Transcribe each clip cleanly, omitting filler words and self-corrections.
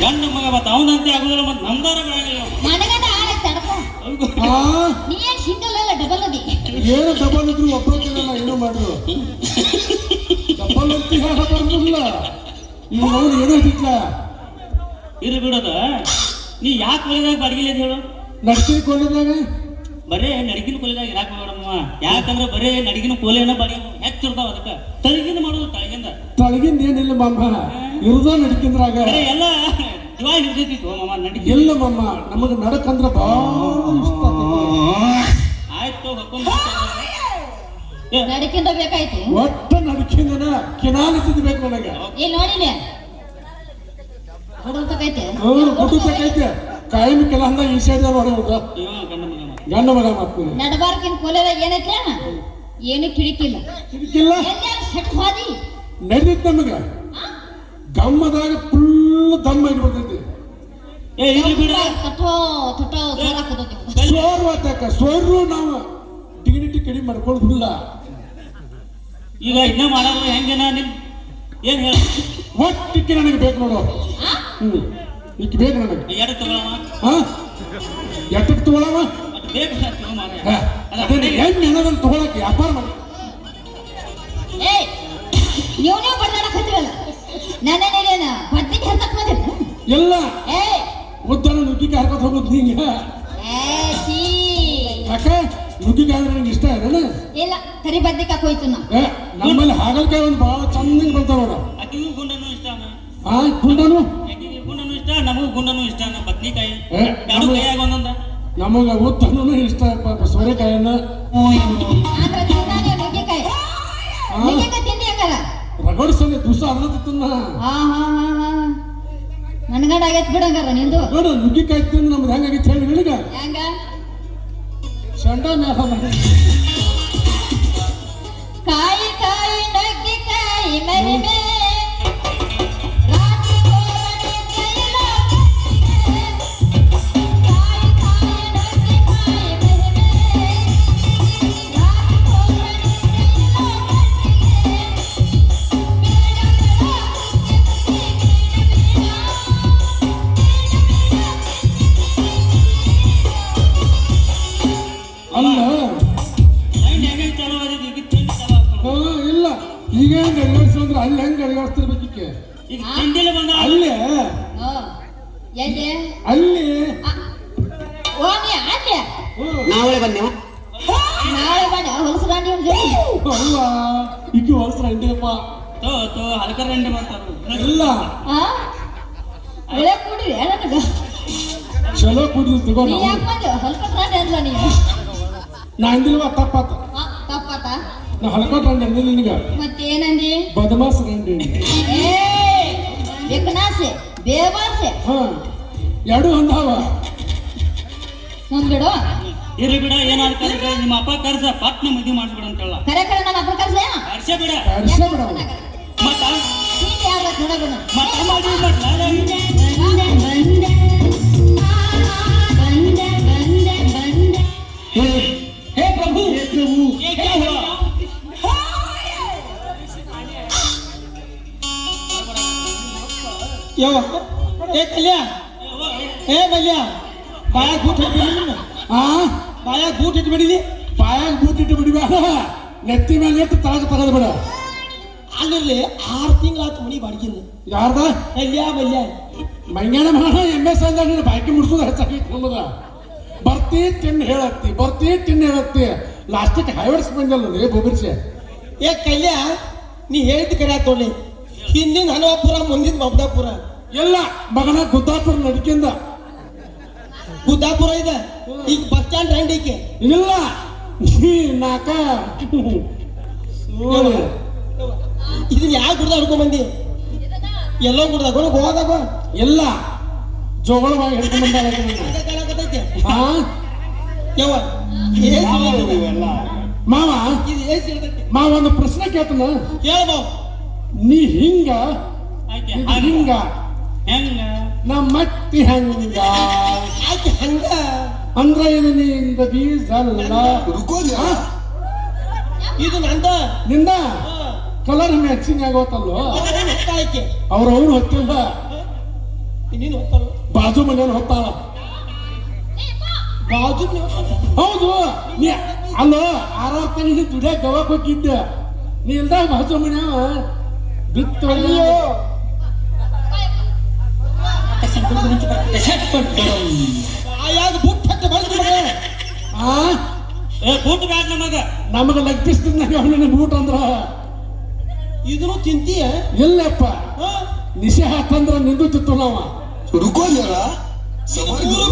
ಗಂಡ ಮಗ ಮತ್ತ ಅವನಂತೆ ಆಗುದಿಲ್ಲ ಮತ್ ನಮ್ದಾರ ಬೆಳಗಿಲ್ಲ ಮನಗಂಡ ಆಳಕ್ ತಡಪ ನೀ ಏನ್ ಸಿಂಗಲ್ ಅಲ್ಲ ಡಬಲ್ ಅದಿ ಏನು ಡಬಲ್ ಇದ್ರು ಒಬ್ಬರಲ್ಲ ಏನೋ ಮಾಡಿದ್ರು ಡಬಲ್ ಅಂತ ಹೇಳ ಬರ್ಲಿಲ್ಲ ನೀವು ನೋಡಿ ಏನೋ ಇದ್ದಿಲ್ಲ ಇರು ಬಿಡೋದ ನೀ ಯಾಕೆ ಕೊಲೆದಾಗ ಅಡ್ಗಿಲ್ಲ ಹೇಳು ನಡ್ಕಿ ಕೊಲೆದಾಗ ಬರೇ ನಡಗಿನ ಕೊಲೆದಾಗ ಇರಾಕ ಬೇಡಮ್ಮ ಯಾಕಂದ್ರೆ ಬರೇ ನಡಗಿನ ಕೊಲೆನ ಬಾಡಿ ಹೆಚ್ಚಿರ್ತಾವ ಅದಕ್ಕೆ ತಳಗಿಂದ ಮಾಡೋದು ತಳಗಿಂದ ತಳಗಿಂದ ಏನಿಲ್ಲ ಮಮ್ಮ ಇರುದ ನಡ್ಕಿಂದ್ರಾಗ ಎಲ್ಲ ಇವಾಗ ಹಿಡ್ದೈತಿತ್ತು ಮಮ್ಮ ನಡಗಿ ಇಲ್ಲ ಮಮ್ಮ ನಮಗೆ ನಡಕಂದ್ರ ಭಾಳ ಇಷ್ಟ ಆಯ್ತು ನಡಕಿಂದ ಬೇಕಾಯ್ತು ಒಟ್ಟ ನಡಕಿಂದನ ಕಿನಾಲ್ ಬೇಕು ನನಗೆ ಏ ನೋಡಿಲ್ಲ ಹೊಡೋತಕೈತೆ ಗುಡ್ಡು ತಕ್ಕೈತೆ ಕಾಯಂ ಕೆಲ ಹಂಗ ಈ ಸೈಡ್ ನೋಡಿ ಗಂಡ ಮಗ ಮತ್ತೆ ನಡಬಾರ್ಕಿನ ಕೊಲೆದಾಗ ಏನೈತೆ ಏನು ಕಿಡಿಕಿಲ್ಲ ಕಿಡಿಕಿಲ್ಲ ಸೆಟ್ ಹೋದಿ ನಡೆದಿತ್ತು ನಮಗೆ ಗಮ್ಮದಾಗ ಫುಲ್ ದಮ್ಮ ಆಗಿಬಿಡ್ತೈತಿ ಸೋರು ನಾವು ಡಿಗ್ನಿಟಿ ಕಡಿಮೆ ಮಾಡ್ಕೊಳ್ಳೋದಿಲ್ಲ ಈಗ ಇನ್ನ ಮಾಡೋದು ಹೆಂಗೇನ ನಿನ್ ಏನ್ ಹೇಳ ಒಟ್ಟಿಕ್ಕೆ ನನಗೆ ಬೇಕು ನೋಡು ಇಕ್ಕೆ ಬೇಕು ನನಗೆ ಎರಡು ತಗೊಳವ ಎಟ್ಟಕ್ಕೆ ತಗೊಳವ ಬೇಕು ಹೆಂಗೆ ಏನದನ್ನು ತಗೊಳಕ್ಕೆ ವ್ಯಾಪಾರ ಮಾಡಿ ನೀವು ಬಡ್ದಾಡಕತ್ತಿರಲ್ಲ ನನ್ನೇನ ಬಡ್ಡಿಗೆ ಹತ್ತಕ್ ಬಂದಿರ ಎಲ್ಲ ಉದ್ದನ ನುಗ್ಗಿಗೆ ಹಾಕೋದು ಹೋಗೋದು ಹಿಂಗೆ ಯಾಕೆ ನುಗ್ಗಿಕಾಯಿ ಅಂದ್ರೆ ನಂಗೆ ಇಷ್ಟ ಇದೆ ಇಲ್ಲ ಕರಿ ಬದ್ನಿಕಾಯಿ ಹೋಯ್ತು ನಾ ನಮ್ಮಲ್ಲಿ ಹಾಗಲಕಾಯಿ ಒಂದು ಭಾಳ ಚಂದಂಗೆ ಬರ್ತಾವ ನೋಡ ಅಕ್ಕಿಗೂ ಗುಂಡನು ಇಷ್ಟ ಗುಂಡನು ಅಕ್ಕಿಗೆ ಗುಂಡನು ಇಷ್ಟ ನಮಗೂ ಗುಂಡನು ಇಷ್ಟ ಬದ್ನಿಕಾಯಿ ಎರಡು ಕೈಯಾಗ ಒಂದೊಂದ ನಮಗ ಉದ್ದನೂ ಇಷ್ಟ ಸೋರೆಕಾಯಿನ ರಗಡ್ಸನೆ ದಿವಸ ಅರ್ಲತ್ತಿತ್ತನ್ನ ನನ್ಗಂಡ ಆಗೈತ್ ಬಿಡಂಗಾರ ನಿಂದು ನೋಡು ನುಗ್ಗಿಕಾಯಿ ತಿಂದು ನಮ್ದು ಹೆಂಗಾಗಿತ್ತು ಹೇಳಿ ನಿನಗ ಹೆಂಗ ಚಂಡ ಮ್ಯಾಲ ಕಾಯಿ ಕಾಯಿ ನುಗ್ಗಿಕಾಯಿ ಮಹಿಮೆ ಇಲ್ಲ ಈಗ ಹೆಂಗ್ ಅಡಿಗಾಡ್ಸಂದ್ರೆ ಅಲ್ಲಿ ಹೆಂಗ್ ಅಡಿಗಾಡ್ತಿರ್ಬೇಕಿಕ್ಕೆ ಅಲ್ಲೇ ಅಲ್ಲಿ ನಾಳೆ ಬನ್ನಿ ನಾಳೆ ಬನ್ನಿ ಹೊಲಸು ಗಾಂಡಿ ಅಲ್ಲ ಈಗ ಹೊಲಸ್ರ ಅಂಡಿಯಪ್ಪ ಹಲಕರ ಅಂಡಿ ಮಾಡ್ತಾರ ಇಲ್ಲ ಒಳ್ಳೆ ಕೂಡಿ ನನಗ ಚಲೋ ಕುಡಿದು ತಗೋ ನೀ ಯಾಕೆ ಬಂದೆ ಹೊಲಕಟ್ ಗಾಂಡಿ ಅಂದ್ಲ ನೀನು ನಾ ಅಂದಿಲ್ವಾ ತಪ್ಪಾತ ತಪ್ಪಾತ ನಾ ಹಲಕಟ್ ಅಂಡಿ ಅಂದಿಲ್ಲ ನಿನಗ ಮತ್ತೇನಂದಿ ಬದಮಾಸ್ ಅಂಡಿ ಬೇಕನಾಸೆ ಬೇವಾಸೆ ಎರಡು ಹೊಂದಾವ ಬಿಡು ಇರ್ಲಿ ಬಿಡ ಏನಾಗ್ತದೆ ನಿಮ್ಮ ಅಪ್ಪ ಕರ್ಸ ಪಟ್ನ ಮದುವೆ ಮಾಡಿಸ್ಬಿಡ ಅಂತ ಹೇಳ ಕರೆ ಕರೆ ನಮ್ಮ ಅಪ್ಪ ಕರ್ಸೆ ಕರ್ಸ ಬಿಡ ಮತ್ತ हे प्रभु ये क्या हुआ यो ए कल्या ए बल्या पाया बूट ಹಿಡಿದಿಲ್ಲ ಪಾಯ ಬೂಟ್ ಇಟ್ಟು ಬಿಡಿದಿ ಪಾಯಾಗ ಬೂಟ್ ಇಟ್ಟು ಬಿಡಿಬೇಡ ನೆತ್ತಿ ಮೇಲೆ ಇಟ್ಟು ತೆಗೆದು ಬಿಡ ಅಲ್ಲಿರ್ಲಿ 6 ತಿಂಗಳಾತು ಮನಿ ಬಾಡಿಗಿಲ್ಲ ಯಾರ್ದ ಕಲ್ಯಾ ಬಲ್ಯ ಮಂಗ್ಯಾನ ಮಾಡ MS ಅಂದ ನೀನು ಬಾಕಿ ಮುಡ್ಸೋದು ಹೆಚ್ಚಾಗಿತ್ತು ನಮ್ಮದ ಬರ್ತಿ ತಿನ್ನು ಹೇಳತ್ತಿ ಲಾಸ್ಟಿಗೆ ಹೈವರ್ಸ್ ಬಂದಲ್ಲ ರೇ ಬೋಬಿರ್ಸೆ ಏ ಕಲ್ಯಾ ನೀ ಹೇಳಿದ್ದು ಕರೆ ಆತೋಳಿ ಹಿಂದಿನ ಹನುವಾಪುರ ಮುಂದಿನ ಮಬ್ದಾಪುರ ಎಲ್ಲ ಮಗನ ಗುದ್ದಾಪುರ ನಡಿಕೆಂದ ಗುದ್ದಾಪುರ ಇದೆ ಈಗ ಬಸ್ ಸ್ಟ್ಯಾಂಡ್ ರಂಡಿಕೆ ಇಲ್ಲ ನಾಕ ಇದನ್ನ ಯಾವ ಗುಡ್ದ ಹಿಡ್ಕೊಂಡ್ ಬಂದಿ ಎಲ್ಲೋ ಗುಡ್ದಾಗ ಗೋವಾದಾಗ ಎಲ್ಲ ಜೋಗಳವಾಗಿ ಹಿಡ್ಕೊಂಡ್ ಬಂದ ಮಾವ ಮಾವ ಒಂದು ಪ್ರಶ್ನೆ ಕೇಳ್ತಾನ ಕೇಳ್ಬೋ ನೀ ಹಿಂಗ ಹಿಂಗ ಹೆಂಗ ನಮ್ಮ ಮಟ್ಟಿ ಹಂಗ ಆಕೆ ಹಂಗ ಅಂದ್ರ ಇದು ನಿಂದ ಬೀಜ ಅಲ್ಲ ಇದು ನಂದ ನಿಂದ ಕಲರ್ ಮ್ಯಾಚಿಂಗ್ ಆಗೋತಲ್ಲೋ ಆಕೆ ಅವ್ರವ್ರು ಹೊತ್ತಿಲ್ಲ ಇನ್ನೇನು ಹೋಗ್ತಾಳ ಬಾಜು ಮನೆಯವ್ರು ಹೋಗ್ತಾಳ ಬಾಜು ಮನೆ ಹೋಗ್ತಾಳ. ಹೌದು ನೀ ಅಲ್ಲೋ 6 ತಿಂಗಳಿಗೆ ದುಡಿಯಾಕ ಗವಾಕ್ ಹೋಗಿದ್ದೆ ನೀ ಇಲ್ದಾಗ ಬಾಜು ಮನೆಯವ ಬಿತ್ತು ಅಯ್ಯೋ ಆಯಾಗ ಬುಟ್ ಹಟ್ಟ ಬರ್ತೀನಿ ಆ ಬೂಟ್ ಬ್ಯಾಡ ನಮಗ ನಮಗ ಲಗ್ಪಿಸ್ತಿದ್ದ ಅವನ ಬೂಟ್ ಅಂದ್ರ ಇದನ್ನು ತಿಂತೀಯ ಇಲ್ಲಪ್ಪ ನಿಶೆ ಹಾಕಂದ್ರ ನಿಂದುತ್ತಿತ್ತು ನಾವ ಮೂರು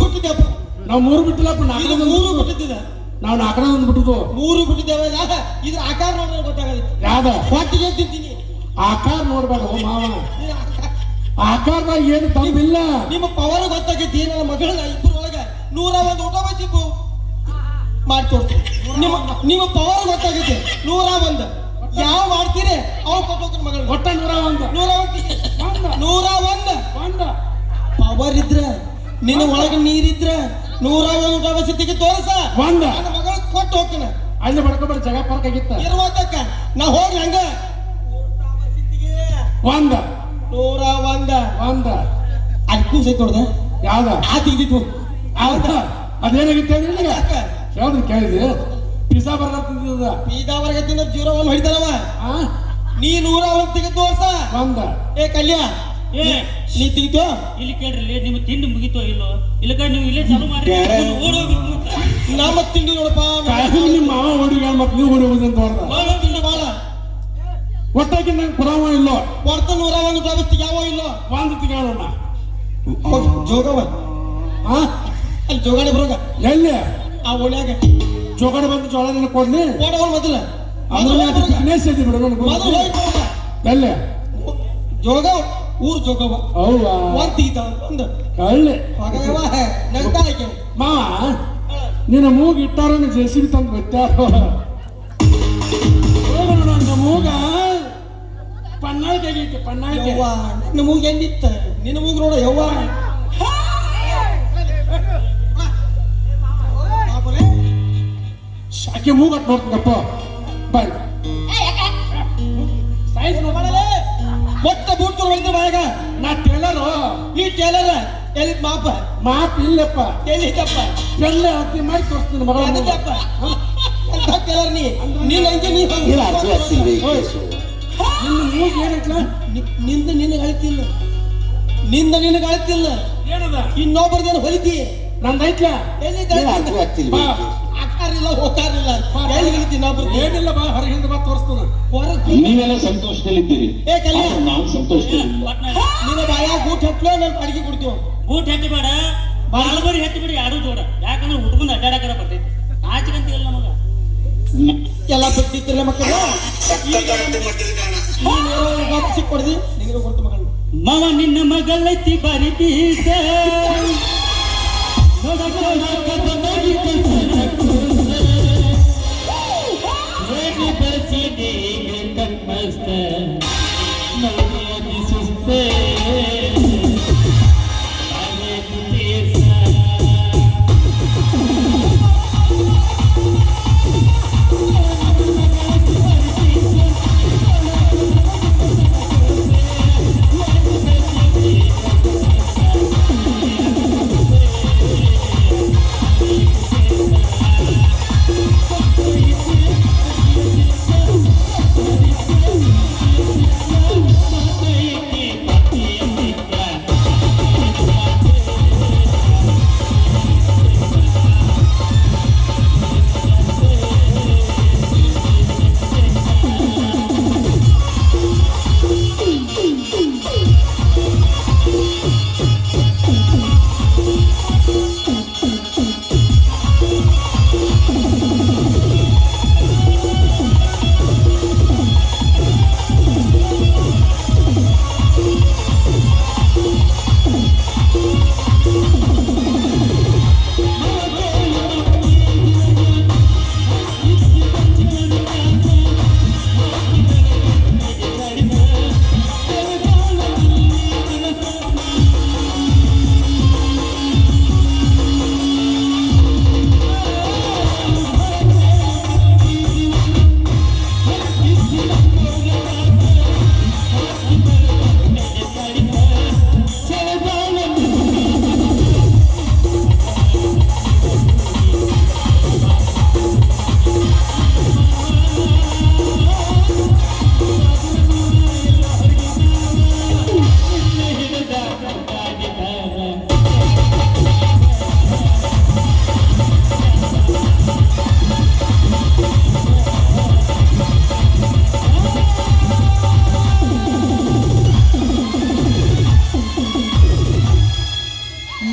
ಬಿಟ್ಟಿದ್ದೆಪ್ಪ ನಾವ್ 3 ಬಿಟ್ಟಿಲ್ಲಪ್ಪ ಇದು 3 ಬಿಟ್ಟಿದ್ದ ನಾವು 4 ಒಂದು ಬಿಟ್ಟಿದ್ವು 3 ಬಿಟ್ಟಿದ್ದೇವೆ ಇದ್ರ ಆಕಾರ ನೋಡಿದ್ರೆ ಗೊತ್ತಾಗತ್ತೆ ಯಾವ್ದ ಹೊಟ್ಟಿಗೆ ತಿಂತೀನಿ ಆಕಾರ ನೋಡ್ಬೇಡ ಮಾವ ನೀನು ಆಕಾರದಾಗ ಏನು ತಪ್ಪಿಲ್ಲ ನಿಮ್ಮ ಪವರ್ ಗೊತ್ತಾಗೈತಿ ನನ್ನ ಮಗಳನ್ನ ಇಬ್ಬರು ಒಳಗ 101 ಊಟ ಬಚ್ಚಿಪ್ಪು ಮಾಡಿ ತೋರ್ತೀನಿ ನಿಮ್ಮ ಪವರ್ ಗೊತ್ತಾಗೈತಿ 101 ಯಾವ ಮಾಡ್ತೀರಿ ಅವ್ ಕೊಟ್ಟು ಮಗಳು ಒಟ್ಟ 101 101 ಪವರ್ ಇದ್ರ ನಿನ್ನ ಒಳಗ ನೀರಿದ್ರ 101 ಊಟ ಬಚ್ಚಿಗೆ ತೋರ್ಸ ಒಂದ ನನ್ನ ಮಗಳು ಕೊಟ್ಟು ಹೋಗ್ತಾನೆ ಅಲ್ಲಿ ಬಡ್ಕೊಬೇಡ ಜಗ ಪಾರ್ಕ್ ಆಗಿತ್ತ ಇರುವತ್ತಕ್ಕ ನಾ ಹೋಗ್ಲಿ ಹಂಗ ಒಂದ 101 ಅಲ್ಲಿ ಕೂಸೈತ್ ನೋಡ್ದ ಯಾವ್ದ ಆ ತೆಗ್ದಿತ್ತು ಹೌದ ಅದೇನಾಗಿತ್ತು ಹೇಳಿ ನಿನಗೆ ಯಾವ್ದು ಕೇಳಿದೆ ಪಿಜ್ಜಾ ಬರ್ಗರ್ ತಿಂದಿದ್ದ ಬೀದಾವರ್ಗ ತಿಂದ 01 ಹೊಡಿತಾರವ ಆ ನೀ 101 ತೆಗೆದು ತೋರ್ಸ ಒಂದ ಏ ಕಲ್ಯ ಏ ನೀ ತೆಗಿತು ಇಲ್ಲಿ ಕೇಳ್ರಿ ನಿಮ್ಮ ತಿಂಡಿ ಮುಗಿತೋ ಇಲ್ಲೋ ಇಲ್ಲಕ ನೀವು ಇಲ್ಲೇ ಚಾಲು ಮಾಡಿ ಓಡೋಗ್ಬಿಟ್ಟು ನಮ್ಮ ತಿಂಡಿ ನೋಡಪ್ಪ ನಿಮ್ಮ ಮಾವ ಹುಡುಗ ಮತ್ತೆ ನೀವು ಹುಡುಗ ಅಂತ ಹೊಡೆದ ಬಾಳ ತಿಂಡಿ ಬಾಳ ಒಟ್ಟಾಗಿ ನಂಗೆ ಪುರಾವ ಇಲ್ಲೋ ಕೊಡ್ತ 101 ಊಟ ಯಾವ ಇಲ್ಲೋ ಒಂದು ತಿಂಗಳೋಣ ಜೋಗವ ಆ ಅಲ್ಲಿ ಜೋಗಾಡಿ ಬರೋಗ ಎಲ್ಲಿ ಆ ಓಣ್ಯಾಗ ಜೋಗಡೆ ಬಂದು ಜೋಳ ನಿನ್ನ ಕೊಡ್ಲಿ ಓಡವಲ್ ಮೊದಲ ದಿನೇಶ್ ಐತಿ ಬಿಡು ನನಗೆ ಮೊದಲು ಹೋಗಿ ಬರೋಗ. ಎಲ್ಲಿ ಜೋಗ ಊರ್ ಜೋಗವ ಹೌದಾ ಒಂದ್ ತೆಗಿತ ಒಂದು ಕಳ್ಳಿ ಹೋಗವ ನಗ್ತಾ ಹಾಕಿ ಮಾವ ನಿನ್ನ ಮೂಗ್ ಇಟ್ಟಾರ ಜೆಸಿಬಿ ತಂದು ಬಿಟ್ಟಾರ ನನ್ನ ಮೂಗ ಪನ್ನಾಳಿಕೆ ಆಗೈತಿ ಪನ್ನಾಳಿಕೆ ಯವ್ವ ನಿನ್ನ ಮೂಗ್ ಹೆಂಗಿತ್ತ ನಿನ್ನ ಮೂಗ್ ನೋಡ ಯವ್ವ ಆಕೆ ಮೂಗಟ್ ನೋಡ್ತೀನಪ್ಪ ಬಾಯ್ ಸೈಜ್ ನೋಡಲೇ ಮೊತ್ತ ಬೂಟ್ ಹೊಡಿತ ಬಾಯಾಗ ನಾ ಟೇಲರು ನೀ ಟೇಲರ್ ಎಲ್ಲಿ ಮಾಪ ಮಾಪ್ ಇಲ್ಲಪ್ಪ ಎಲ್ಲಿದ್ದಪ್ಪ ಎಲ್ಲ ಹತ್ತಿ ಮಾಡಿ ತೋರಿಸ್ತೀನಿ ಮಗಳ ಎಲ್ಲಿದ್ದಪ್ಪ ಎಂತ ಟೇಲರ್ ನೀನ್ ಹಂಗೆ ನೀ ನಿನ್ನ ಮೂಗ್ ಏನೈತ್ಲ ನಿಂದ ನಿನಗೆ ಅಳಿತಿಲ್ಲ ನಿಂದ ನಿನಗೆ ಅಳಿತಿಲ್ಲ ಏನದ ಇನ್ನೊಬ್ಬರದೇನು ಹೊಲಿತಿ ನಂದೈತ್ಲ ಎಲ್ಲಿದ್ದ ಆಕಾರಿಲ್ಲ ಹೋಗಾರಿಲ್ಲ ಎಲ್ಲಿ ಹೊಲಿತಿ ಇನ್ನೊಬ್ಬರದ್ದು ಏನಿಲ್ಲ ಬಾ ಹೊರಗಿಂದ ಬಾ ತೋರಿಸ್ತಾನ ಹೊರಗೆ ನೀವೆಲ್ಲ ಸಂತೋಷದಲ್ಲಿದ್ದೀರಿ ಏ ಕಲ್ಯಾಣ ಆದ್ರೆ ನಾವು ಸಂತೋಷದಲ್ಲಿಲ್ಲ ನಿನ್ನ ಬಾಯಾಗ ಬೂಟ್ ಹತ್ಲೋ ನಾನು ಅಡಿಗೆ ಕೊಡ್ತೀವಿ ಬೂಟ್ ಹೆಟ್ಟಿ ಬೇಡ ಬಾಲ್ಬರಿ ಹೆಟ್ಟಿ ಬಿಡಿ ಯಾರು ಜೋಡ ಯಾಕಂದ್ರೆ ಹುಡ್ಕೊಂಡು ಅಡ್ಡಾಡಕರ ಬರ್ತೈತಿ ನಾಚಿಕಂತ ಇಲ್ಲ ನಮಗ ಎಲ್ಲ ಬಿಟ್ಟಿತ್ತಿಲ್ಲ ಮಕ್ಕಳು ಸಿಕ್ ಕೊಡ್ದಿ ನಿನಗೆ ಕೊಡ್ತು ಮಗಳು ಮಾವ ನಿನ್ನ ಮಗಳೈತಿ ಬಾರಿ ಪೀಸ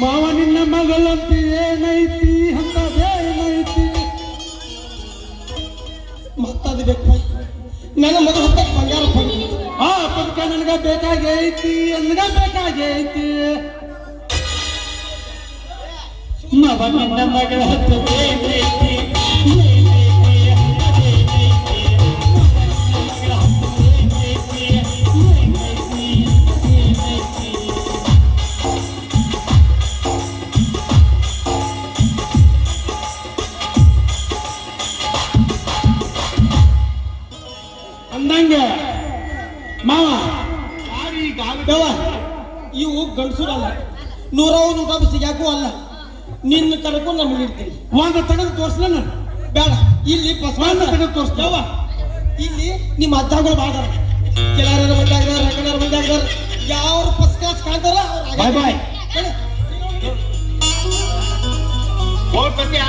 ಮಾವ ನಿನ್ನ ಮಗಳಂತ ಏನೈತಿ ಅಂತದೇನೈತಿ ಮತ್ತದು ಬೇಕು ನನ್ನ ಮಗಳು ಹೊತ್ತ ಬಂಗಾರ ಬಂದು ಆ ಪದಕ ನನಗ ಬೇಕಾಗೈತಿ ನನಗ ಬೇಕಾಗೈತಿ ಮಾವ ನಿನ್ನ ಮಗಳ ಹತ್ತದೇನೈತಿ ಅಂದಂಗ ಮಾವ ಯವ್ವ, ಇವು ಗಂಡಸೂರಲ್ಲ 100 ಊಟ ಸಿಗಾಕು ಅಲ್ಲ ನಿನ್ನ ಕರ್ಕೊಂಡು ನಮಗೆ ಇಡ್ತೀನಿ ಒಂದು ತೆಗೆದು ತೋರ್ಸ್ಲನ ಬೇಡ ಇಲ್ಲಿ ಒಂದು ತೆಗೆದು ತೋರಿಸ್ತೇವ ಯವ್ವ, ಇಲ್ಲಿ ನಿಮ್ಮ ಅಜ್ಜಗಳು ಬಾಳ್ದಾರ ಕೆಲವರ ಮಂದಿ ಆಗ್ದಾರ ರಂಗನರ ಮಂದಿ ಆಗ್ದಾರ ಯಾವ ಫಸ್ಟ್ ಕ್ಲಾಸ್ ಕಾಣ್ತಾರ ಬಾಯ್ ಬಾಯ್ ಹೇಳಿ. ಹೋಗ್ಬರ್ತೀಯಾ